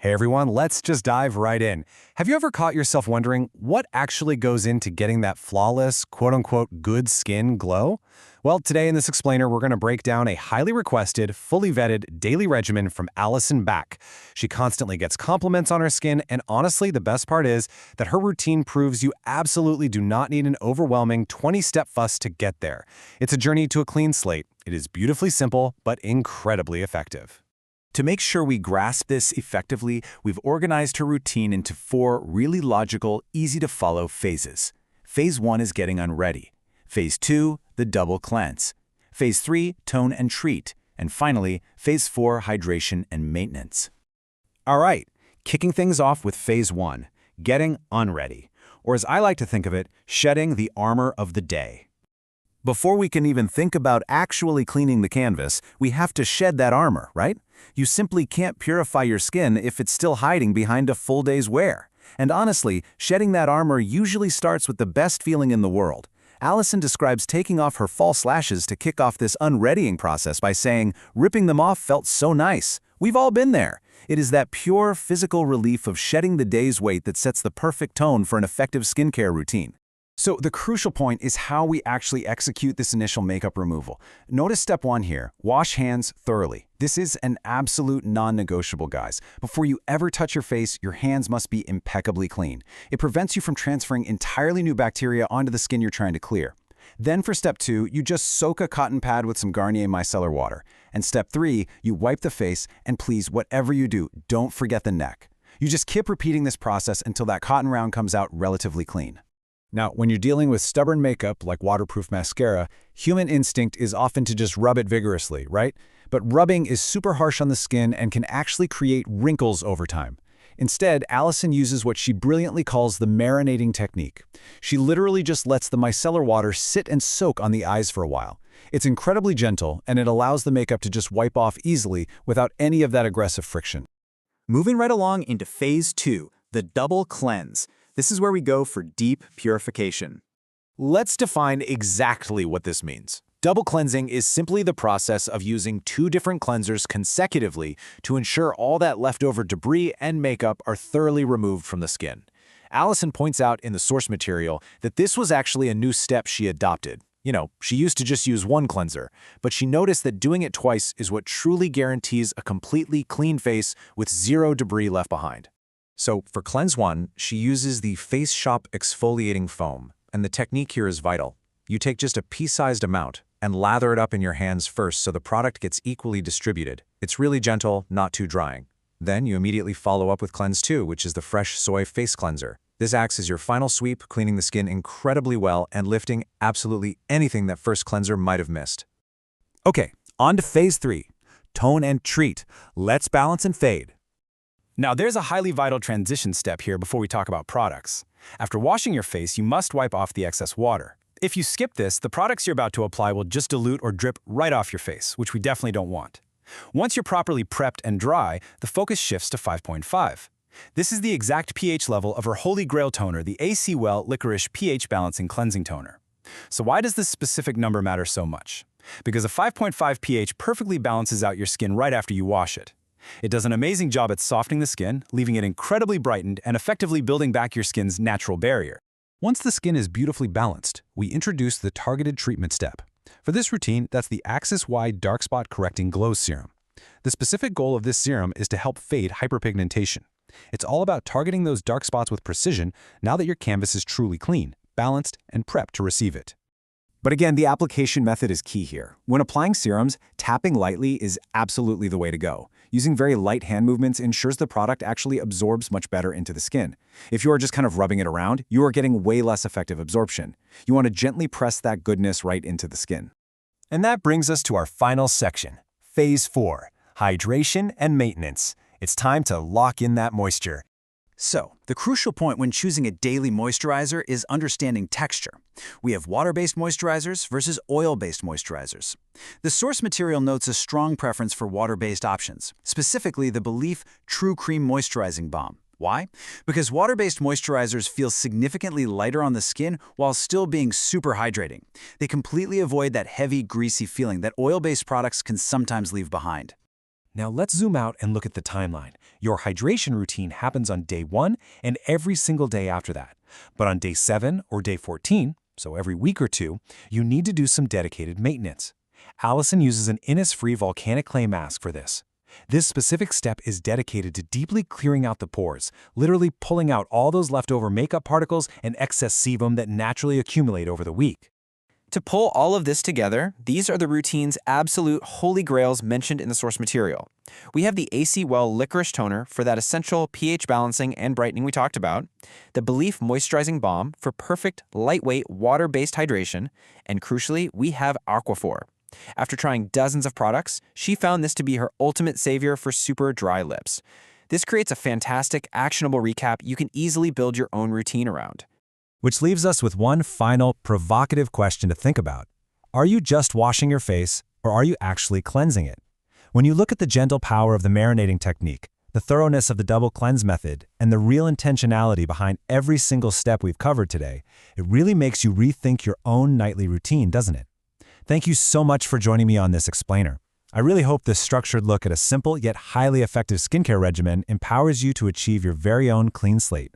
Hey everyone, let's just dive right in. Have you ever caught yourself wondering what actually goes into getting that flawless, quote-unquote, good skin glow? Well, today in this explainer, we're going to break down a highly requested, fully vetted daily regimen from Alison Back. She constantly gets compliments on her skin, and honestly, the best part is that her routine proves you absolutely do not need an overwhelming 20-step fuss to get there. It's a journey to a clean slate. It is beautifully simple, but incredibly effective. To make sure we grasp this effectively, we've organized her routine into 4 really logical, easy-to-follow phases. Phase 1 is getting unready. Phase 2, the double cleanse. Phase 3, tone and treat. And finally, Phase 4, hydration and maintenance. All right, kicking things off with Phase 1, getting unready. Or as I like to think of it, shedding the armor of the day. Before we can even think about actually cleaning the canvas, we have to shed that armor, right? You simply can't purify your skin if it's still hiding behind a full day's wear. And honestly, shedding that armor usually starts with the best feeling in the world. Alison describes taking off her false lashes to kick off this unreadying process by saying, ripping them off felt so nice. We've all been there. It is that pure physical relief of shedding the day's weight that sets the perfect tone for an effective skincare routine. So the crucial point is how we actually execute this initial makeup removal. Notice step 1 here, wash hands thoroughly. This is an absolute non-negotiable, guys. Before you ever touch your face, your hands must be impeccably clean. It prevents you from transferring entirely new bacteria onto the skin you're trying to clear. Then for step 2, you just soak a cotton pad with some Garnier Micellar water. And step 3, you wipe the face, and please, whatever you do, don't forget the neck. You just keep repeating this process until that cotton round comes out relatively clean. Now, when you're dealing with stubborn makeup like waterproof mascara, human instinct is often to just rub it vigorously, right? But rubbing is super harsh on the skin and can actually create wrinkles over time. Instead, Alison uses what she brilliantly calls the marinating technique. She literally just lets the micellar water sit and soak on the eyes for a while. It's incredibly gentle, and it allows the makeup to just wipe off easily without any of that aggressive friction. Moving right along into Phase 2, the double cleanse. This is where we go for deep purification. Let's define exactly what this means. Double cleansing is simply the process of using 2 different cleansers consecutively to ensure all that leftover debris and makeup are thoroughly removed from the skin. Alison points out in the source material that this was actually a new step she adopted. She used to just use 1 cleanser, but she noticed that doing it twice is what truly guarantees a completely clean face with 0 debris left behind. So for Cleanse 1, she uses the Face Shop Exfoliating Foam, and the technique here is vital. You take just a pea-sized amount and lather it up in your hands first so the product gets equally distributed. It's really gentle, not too drying. Then you immediately follow up with Cleanse 2, which is the Fresh Soy Face Cleanser. This acts as your final sweep, cleaning the skin incredibly well and lifting absolutely anything that first cleanser might have missed. Okay, on to Phase 3, tone and treat. Let's balance and fade. Now, there's a highly vital transition step here before we talk about products. After washing your face, you must wipe off the excess water. If you skip this, the products you're about to apply will just dilute or drip right off your face, which we definitely don't want. Once you're properly prepped and dry, the focus shifts to 5.5. This is the exact pH level of her holy grail toner, the AC Well Licorice pH Balancing Cleansing Toner. So why does this specific number matter so much? Because a 5.5 pH perfectly balances out your skin right after you wash it. It does an amazing job at softening the skin, leaving it incredibly brightened and effectively building back your skin's natural barrier. Once the skin is beautifully balanced, we introduce the targeted treatment step. For this routine, that's the Axis-Wide Dark Spot Correcting Glow Serum. The specific goal of this serum is to help fade hyperpigmentation. It's all about targeting those dark spots with precision now that your canvas is truly clean, balanced, and prepped to receive it. But again, the application method is key here. When applying serums, tapping lightly is absolutely the way to go. Using very light hand movements ensures the product actually absorbs much better into the skin. If you are just kind of rubbing it around, you are getting way less effective absorption. You want to gently press that goodness right into the skin. And that brings us to our final section, Phase 4, hydration and maintenance. It's time to lock in that moisture. So, the crucial point when choosing a daily moisturizer is understanding texture. We have water-based moisturizers versus oil-based moisturizers. The source material notes a strong preference for water-based options, specifically the Belif True Cream Moisturizing Balm. Why? Because water-based moisturizers feel significantly lighter on the skin while still being super hydrating. They completely avoid that heavy, greasy feeling that oil-based products can sometimes leave behind. Now let's zoom out and look at the timeline. Your hydration routine happens on day 1 and every single day after that. But on day 7 or day 14, so every week or two, you need to do some dedicated maintenance. Allison uses an Innisfree volcanic clay mask for this. This specific step is dedicated to deeply clearing out the pores, literally pulling out all those leftover makeup particles and excess sebum that naturally accumulate over the week. To pull all of this together, these are the routine's absolute holy grails mentioned in the source material. We have the AC Well Licorice Toner for that essential pH balancing and brightening we talked about, the Belif Moisturizing Balm for perfect, lightweight, water-based hydration, and crucially, we have Aquaphor. After trying dozens of products, she found this to be her ultimate savior for super dry lips. This creates a fantastic, actionable recap you can easily build your own routine around. Which leaves us with one final, provocative question to think about. Are you just washing your face, or are you actually cleansing it? When you look at the gentle power of the marinating technique, the thoroughness of the double cleanse method, and the real intentionality behind every single step we've covered today, it really makes you rethink your own nightly routine, doesn't it? Thank you so much for joining me on this explainer. I really hope this structured look at a simple yet highly effective skincare regimen empowers you to achieve your very own clean slate.